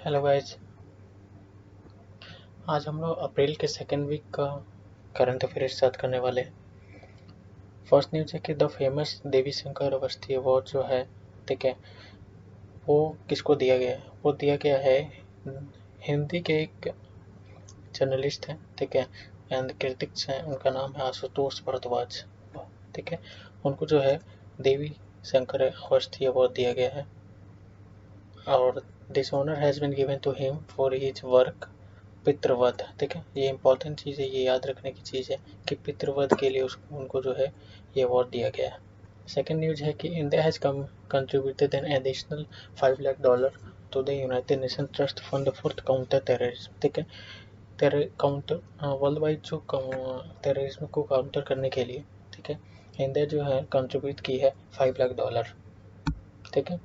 Hello guys. आज हम लोग अप्रैल के सेकेंड वीक का करंट अफेयर स्टार्ट करने वाले हैं। फर्स्ट न्यूज़ है कि the famous Devi Shankar Awasthi award जो है, ठीक है, वो किसको दिया गया है? वो दिया गया है हिंदी के एक जर्नलिस्ट हैं, ठीक है, एंड क्रिटिक्स हैं। उनका नाम है आशुतोष भारद्वाज, ठीक है। उनको जो है देवी शंकर अवस्थी अवार्ड दिया गया है और this honour has been given to him for his work Pitruvadh, ठीक है। ये इंपॉर्टेंट चीज़ है, ये याद रखने की चीज़ है कि पितृवध के लिए उसको उनको जो है ये अवार्ड दिया गया है। सेकेंड न्यूज़ है कि India has contributed an additional $5 lakh to the United Nation trust fund for counter terrorism, ठीक है। काउंटर वर्ल्ड वाइड जो टेररिज्म को काउंटर करने के लिए, ठीक है, इंडिया जो है कंट्रीब्यूट की है $5 लाख, ठीक है।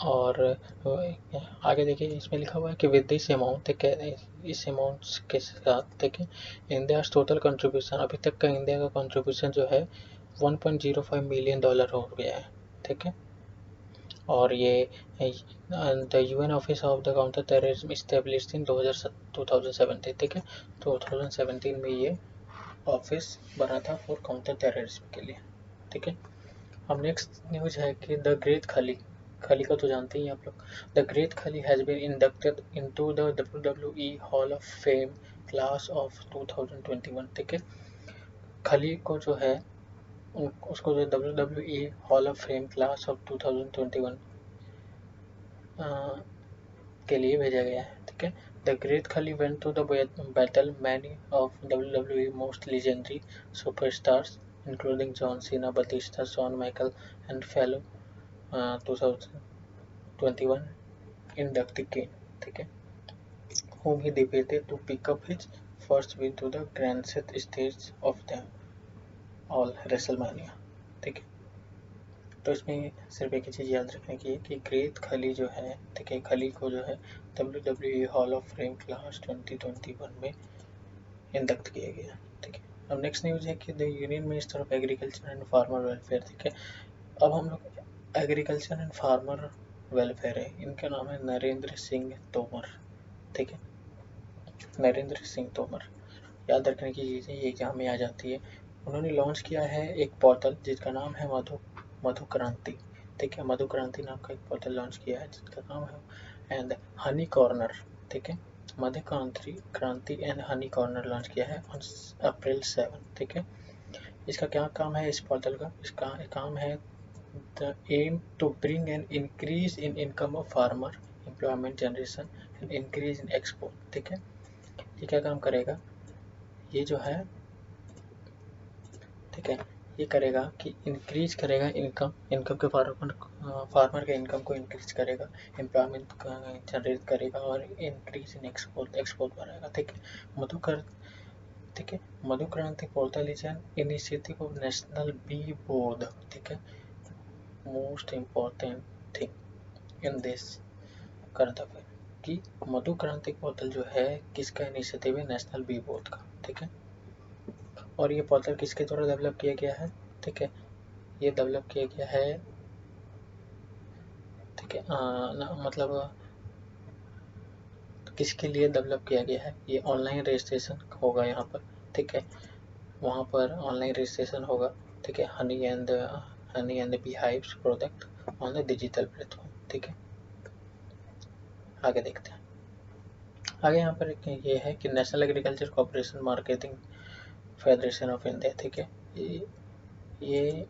और आगे देखिए, इसमें लिखा हुआ है कि विद दिस अमाउंट, ठीक है, इस अमाउंट के साथ, ठीक है, इंडिया टोटल कंट्रीब्यूशन, अभी तक का इंडिया का कंट्रीब्यूशन जो है $1.05 मिलियन हो गया है, ठीक है। और ये the UN office of the counter terrorism established in 2017, ठीक है, 2017 में ये ऑफिस बना था फॉर काउंटर टेररिज्म के लिए, ठीक है। अब नेक्स्ट न्यूज है कि द ग्रेट खली, खली का तो जानते ही आप लोग। The great Khali has been inducted into the WWE hall of fame class of 2021, ठीक है। खली को जो है उसको जो WWE hall of fame class of 2021 के लिए भेजा गया है, ठीक है। The great Khali went to the battle many of WWE most legendary superstars including John Cena, Batista, Shawn Michaels, and fellow 2021 inductee Kane, ठीक है, whom he defeated to pick up his first win to the grandest stage of them all, WrestleMania, ठीक है। तो इसमें सिर्फ एक ही चीज़ याद रखने की है कि ग्रेट खली जो है, ठीक है, खली को जो है WWE hall of fame class 2021 में इंडक्ट किया गया, ठीक है। अब नेक्स्ट न्यूज़ है कि the union minister of agriculture and farmer welfare, ठीक है। अब हम लोग एग्रीकल्चर एंड फार्मर वेलफेयर है, इनका नाम है नरेंद्र सिंह तोमर, ठीक है, नरेंद्र सिंह तोमर। याद रखने की चीज़ें ये क्या हमें आ जाती है। उन्होंने लॉन्च किया है एक पोर्टल जिसका नाम है मधु क्रांति, ठीक है, मधु क्रांति नाम का एक पोर्टल लॉन्च किया है जिसका नाम है एंड हनी कॉर्नर, ठीक है। मधु क्रांति एंड हनी कॉर्नर लॉन्च किया है ऑन अप्रैल 7, ठीक है। इसका क्या काम है इस पोर्टल का? इसका काम है the aim to bring an increase in income of farmer, employment generation and increase in export, ठीक है। ये क्या काम करेगा? ये जो है, ठीक है, ये करेगा कि इंक्रीज करेगा इनकम के फार्मर के इनकम को इंक्रीज करेगा, एम्प्लॉयमेंट जनरेट करेगा और इंक्रीज इन एक्सपोर्ट बढ़ाएगा, ठीक है। मधुकर ठीक है, Madhu Kranti portal is an initiative of national bee board, ठीक है, most important thing in this current affair कि मधु क्रांति पोर्टल जो है किसका इनिशिएटिव है? नेशनल बी बोर्ड का, ठीक है। और ये पोर्टल किसके द्वारा डेवलप किया गया है? ठीक है, ये डेवलप किया गया है, ठीक है, मतलब किसके लिए डेवलप किया गया है? ये ऑनलाइन रजिस्ट्रेशन होगा यहाँ पर, ठीक है, वहाँ पर ऑनलाइन रजिस्ट्रेशन होगा, ठीक है, honey and bee hives product on the digital platform, ठीक है। आगे देखते हैं। आगे यहाँ पर ये है कि national agriculture corporation marketing federation of India, ठीक है, ये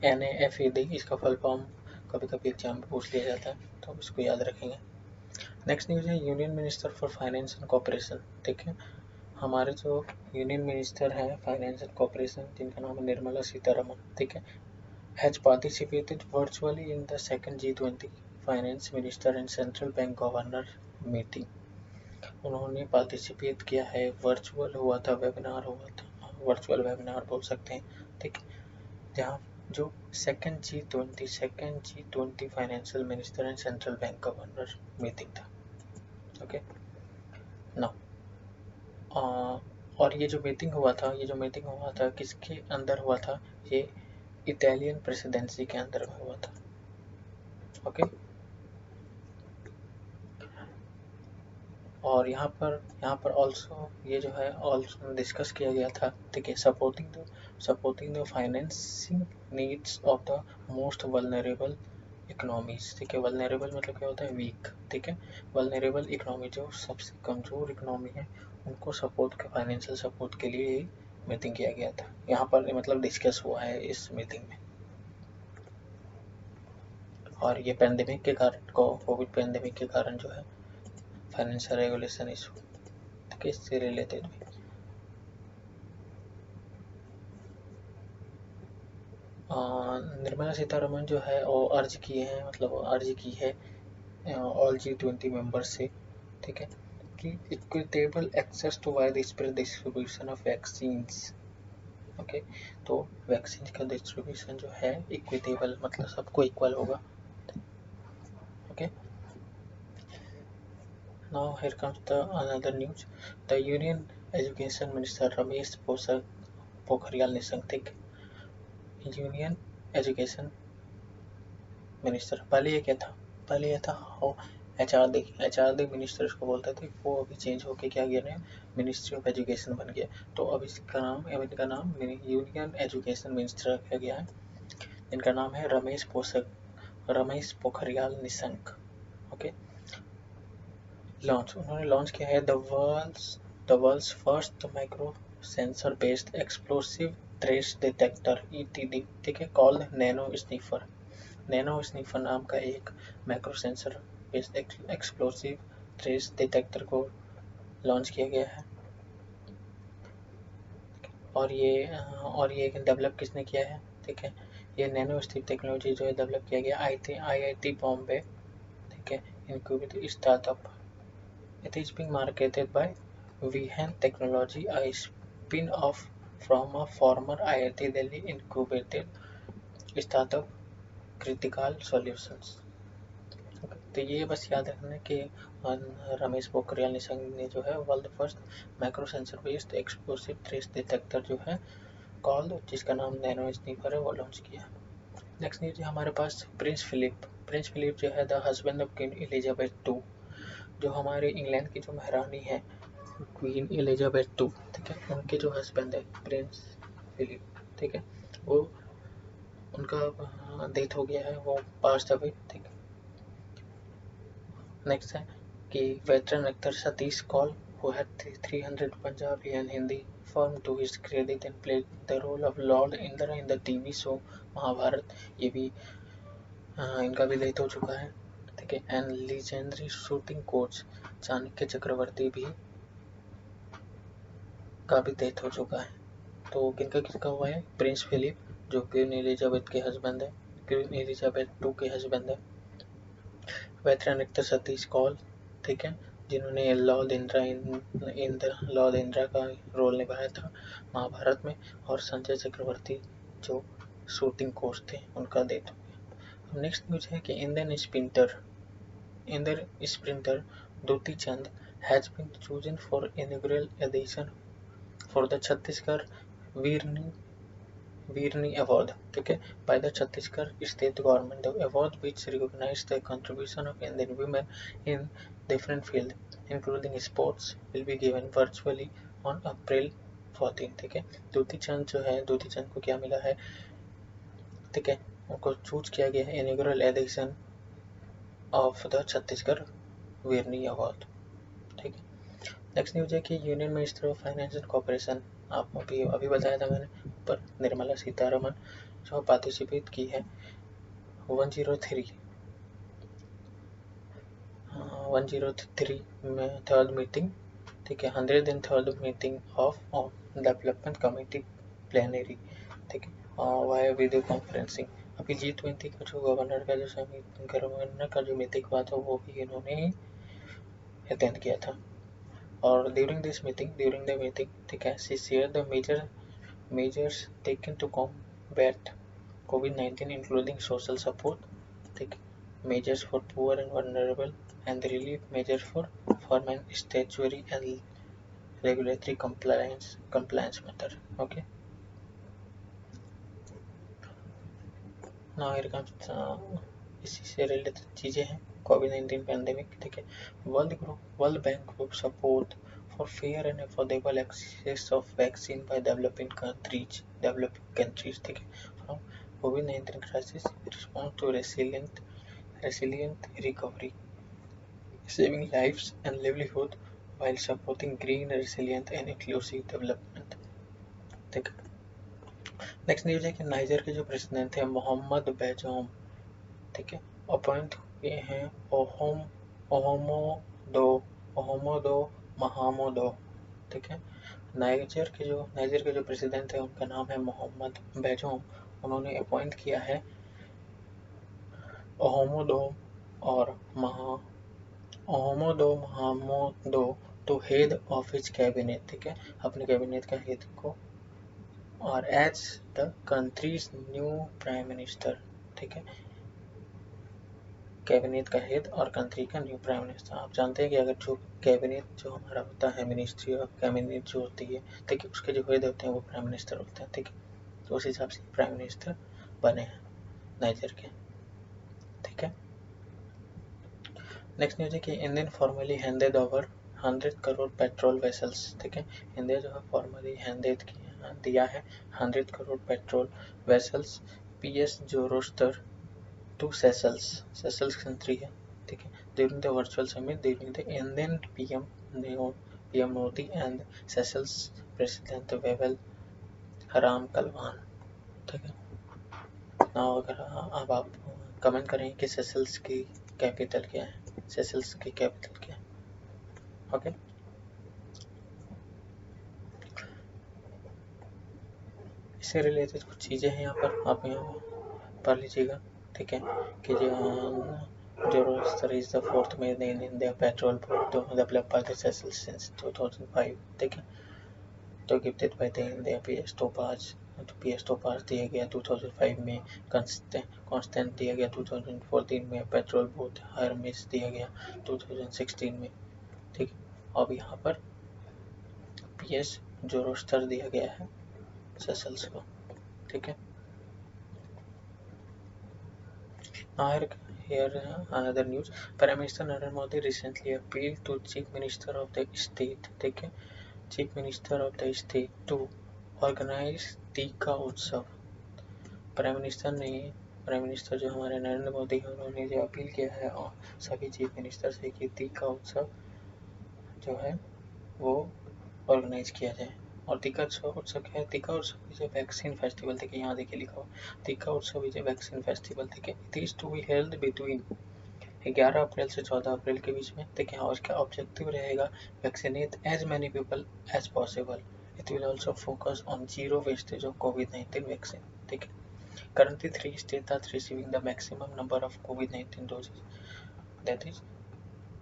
NAFED, इसका फुल फॉर्म कभी कभी एग्जाम में पूछ लिया जाता है तो इसको याद रखेंगे। नेक्स्ट न्यूज़ है union minister for finance and corporation, ठीक है। हमारे जो यूनियन मिनिस्टर हैं फाइनेंस एंड कॉर्पोरेशन, जिनका नाम है निर्मला सीतारमन, ठीक है, has participated virtually in the second G20 finance minister and central bank governor meeting. उन्होंने पार्टिसिपेट किया है, वर्चुअल हुआ था, वेबिनार हुआ था, वर्चुअल वेबिनार बोल सकते हैं, ठीक है, जहाँ जो second G20 financial minister and central bank governor meeting था, ओके ना। और ये जो मीटिंग हुआ था किसके अंदर हुआ था? ये इटालियन प्रेसिडेंसी के अंदर में हुआ था, ओके। और यहाँ पर ऑल्सो ये जो है ऑल्सो डिस्कस किया गया था, ठीक है, supporting the financing needs of the most vulnerable economies, ठीक है। वल्नरेबल मतलब क्या होता है, वीक, ठीक है। वल्नरेबल इकोनॉमी जो सबसे कमजोर इकोनॉमी है, उनको सपोर्ट के फाइनेंशियल सपोर्ट के लिए ही मीटिंग किया गया था। यहाँ पर मतलब डिस्कस हुआ है इस मीटिंग में। और ये पैंडेमिक के कारण कोविड पैंडेमिक के कारण जो है फाइनेंशियल रेगुलेशन इशू, ठीक है, इससे रिलेटेड भी। निर्मला सीतारमन जो है वो अर्ज किए हैं, मतलब अर्ज की है ऑल G20 मेंबर्स से, ठीक है, कि equitable access to wide spread distribution of vaccines, okay. तो वैक्सीन का डिस्ट्रीब्यूशन जो है इक्विटेबल मतलब सबको इक्वल होगा, okay. Now here comes the another news. The Union Education Minister Ramesh Pokhriyal Nishank, ठीक, यूनियन एजुकेशन मिनिस्टर, पहले ये क्या था, पहले ये था एचआरडी मिनिस्टर इसको बोलते थे, वो अभी चेंज होके क्या गया है, मिनिस्ट्री ऑफ एजुकेशन बन गया। तो अब इनका नाम यूनियन एजुकेशन मिनिस्टर रखा गया है। इनका नाम है रमेश पोखरियाल निशंक, ओके। उन्होंने लॉन्च किया है the world's first micro sensor based explosive trace detector ETD, ठीक है, कॉल्ड नैनो स्नीफर नाम का एक micro sensor based explosive trace detector को लॉन्च किया गया है। और ये डेवलप किसने किया है, ठीक है, ये नैनो स्टीव टेक्नोलॉजी जो है डेवलप किया गया IIT बॉम्बे, ठीक है, incubator startup. It is being marketed by Vihan Technology, a spin-off from a former IIT Delhi incubated startup Critical Solutions. तो ये बस याद रखना कि रमेश पोखरियाल निशंक ने जो है world first micro sensor based explosive trace detector जो है कॉल्ड, जिसका नाम नैनो स्नीफर है, वो लॉन्च किया। नेक्स्ट न्यूज है हमारे पास प्रिंस फिलिप जो है the husband of queen Elizabeth II, जो हमारे इंग्लैंड की जो महारानी है क्वीन एलिजाबेथ II, ठीक है, उनके जो हस्बैंड है प्रिंस फिलिप, ठीक है, वो उनका डेथ हो गया है, वो पास्ट अवे, ठीक है। नेक्स्ट है कि veteran actor Satish Kaul who had 300 Punjabi and Hindi film to his credit and played the role of Lord Indra in the TV show Mahabharat, ये भी इनका भी डेथ हो चुका है, ठीक है। And legendary shooting coach Chanakya Chakraborty भी का भी डेथ हो चुका है। तो किसका हुआ है, प्रिंस फिलिप जो क्वीन एलिजाबेथ के हस्बैंड है, क्वीन एलिजाबेथ II के हस्बैंड है। वेटरन एक्टर सतीश कौल, ठीक है, जिन्होंने लॉर्ड इंदिरा का रोल निभाया था महाभारत में, और संजय चक्रवर्ती जो शूटिंग कोच थे, उनका डेथ हो गया। नेक्स्ट न्यूज है कि Indian sprinter Dutee Chand has been chosen for inaugural edition for the Chhattisgarh Veerni award, ठीक है, by the Chhattisgarh state government. The award, which recognizes the contribution of Indian women in different fields, including sports, will be given virtually on April 14, ठीक है। दुती चंद को क्या मिला है, ठीक है, उनको चूज किया गया है inaugural edition of the Chhattisgarh Veerni award, ठीक है। नेक्स्ट न्यूज है कि union minister of finance and corporation, आप अभी बताया था मैंने, पर निर्मला सीतारमन जो पार्टिसिपेट की है 103 में थर्ड मीटिंग, ठीक है, 103rd meeting of development committee plenary, ठीक है, वाया वीडियो कॉन्फ्रेंसिंग। अभी G20 का जो गवर्नर का जो मीटिंग हुआ था वो भी इन्होंने ही अटेंड किया था। और during the meeting, ठीक है, she shared the measures taken to combat COVID-19, including social support, ठीक, measures for poor and vulnerable, and relief measures for firm and statutory and regulatory compliance matter, okay. Now here comes इसी से related चीज़ें हैं। कोविड-19 pandemic, ठीक है। World bank group support for fair and affordable access of vaccine by developing countries, ठीक है। From COVID-19 crisis, response to resilient recovery, saving lives and livelihood while supporting green, resilient and inclusive development, ठीक है। Next news है कि niger के जो president है मोहम्मद बैजोम, ठीक है, अपॉइंट हुए हैं ओहोमोदो महामोदो, ठीक है। नाइजर के जो प्रेसिडेंट है उनका नाम है मोहम्मद बैजोम। उन्होंने अपॉइंट किया है ओहोमोदो महामोदो to head of his cabinet, ठीक है, अपने कैबिनेट का हेड को, और as the country's new prime minister, ठीक है, कैबिनेट का हेड और कंट्री का न्यू प्राइम मिनिस्टर। आप जानते हैं कि अगर जो कैबिनेट जो हमारा होता है, मिनिस्ट्री ऑफ कैबिनेट जो होती है, ठीक है, उसके जो हेड होते हैं वो प्राइम मिनिस्टर होते हैं, ठीक है। तो उस हिसाब से प्राइम मिनिस्टर बने हैं नाइजर के, ठीक है। नेक्स्ट न्यूज है कि Indian formally handed over 100 crore petrol vessels, ठीक है। इंडिया जो है फॉर्मली हैंडेड दिया है 100 crore petrol vessels PS Zoroaster to Seychelles country है, ठीक है, during the virtual summit during the Indian PM Modi and Seychelles president Wavel Ramkalawan, ठीक है। नाउ अगर अब आप कमेंट करें कि सेशल्स की कैपिटल क्या है, सेशल्स की कैपिटल क्या है, ओके। इससे रिलेटेड कुछ चीज़ें हैं यहाँ पर, आप यहाँ पढ़ लीजिएगा, ठीक है, कि Eurostar is the fourth main in India petrol port developed by the Seychelles since 2005, ठीक है। तो gifted by the India PS topaz दिया गया 2005 में, कांस्टेंट दिया गया 2014 में, पेट्रोल बोट हरमिस दिया गया 2016 में, ठीक है। अब यहाँ पर PS जोरोस्टर दिया गया है सेशल्स को, ठीक है। Here another news. Prime Minister Narendra Modi recently appealed to Chief Minister of the state, ठीक है, Chief Minister of the state to organize टीका उत्सव। प्राइम मिनिस्टर जो हमारे नरेंद्र मोदी हैं, उन्होंने जो अपील किया है और सभी चीफ मिनिस्टर से कि टीका उत्सव जो है वो ऑर्गेनाइज किया जाए। और टीका उत्सव क्या है? टीका उत्सव इज ए वैक्सीन फेस्टिवल, देखिए यहाँ देखिए लिखा हुआ, टीका उत्सव इज ए वैक्सीन फेस्टिवल, ठीक है। It is to be held between 11 April से 14 अप्रैल के बीच में, ठीक है। और इसका ऑब्जेक्टिव रहेगा vaccinate as many people as possible. It will also focus on zero wastage of COVID-19 vaccine, ठीक है। Currently 3 states are receiving the maximum number of COVID-19 doses, that is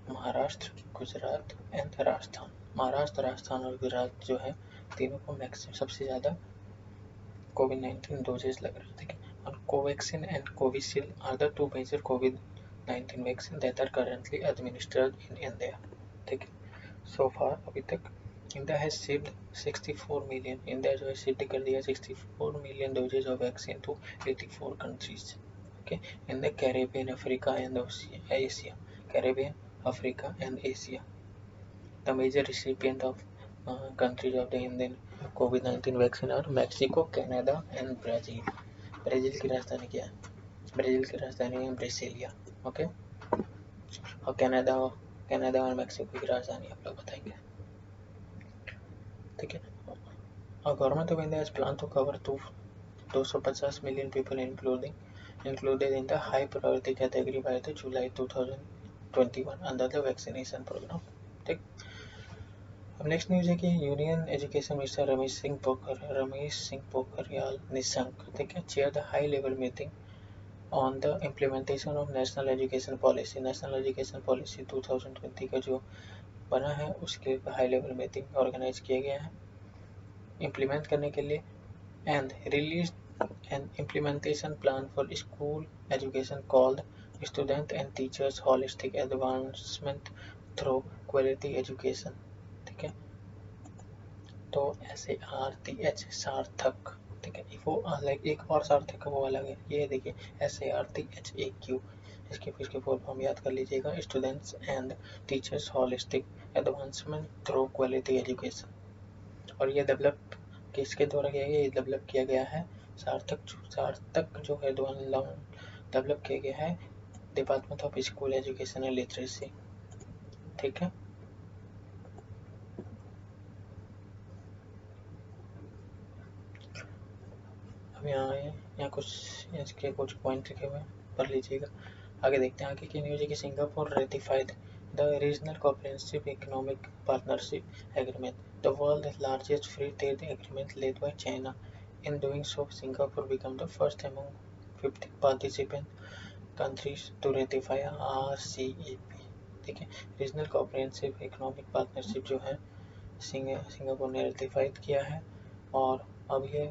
Maharashtra, Gujarat and Rajasthan. Maharashtra, Rajasthan और गुजरात जो है तीनों को मैक्सिमम सबसे ज़्यादा COVID-19 डोजेज लग रहे हैं, ठीक है। और Covaxin and Covishield are the two major COVID-19 vaccine that are currently administered in India, ठीक है। सो फार अभी तक India has shipped 64 million, India जो है शिफ्ट कर दिया 64 million doses of vaccine to 84 countries, okay, in the Caribbean, Africa and Asia, Caribbean, Africa and Asia. The major recipient of countries of the Indian COVID-19 vaccine और Mexico, Canada and Brazil. Brazil की राजधानी क्या है? Brazil की राजधानी है Brasilia, okay. और Canada और मैक्सिको की राजधानी आप लोग बताएंगे, ठीक है। और government of India has plan to cover 250 million people included in the high priority category by the July 2021 under the vaccination program, ठीक। अब नेक्स्ट न्यूज है कि union education minister Ramesh Singh Pokhriyal Nishank, ठीक है, chair the high level meeting on the implementation of national education policy 2020 का जो बना है उसके हाई लेवल मीटिंग ऑर्गेनाइज किया गया है इम्प्लीमेंट करने के लिए, and release an implementation plan for school education called student and teachers holistic advancement through quality education, ठीक है। तो SARTH सार्थक, ठीक है, वो अलग, एक और सार्थक है वो अलग है, ये देखिए SARTHAQ इसकी फुल फॉर्म याद कर लीजिएगा, students and teachers holistic advancement through quality education. और ये डेवलप किसके द्वारा किया गया? ये डेवलप किया गया है सार्थक जो है डेवलप किया गया है department of school education and literacy. ठीक है, अब यहाँ कुछ पॉइंट लिखे हुए हैं, पढ़ लीजिएगा। आगे देखते हैं आगे की न्यूज है कि Singapore ratified the regional comprehensive economic partnership agreement, the world largest free trade agreement led by China. In doing so Singapore become the first among 50 participant countries to ratify RCEP। ठीक है, regional comprehensive economic partnership जो है Singapore ने ratified किया है और अब ये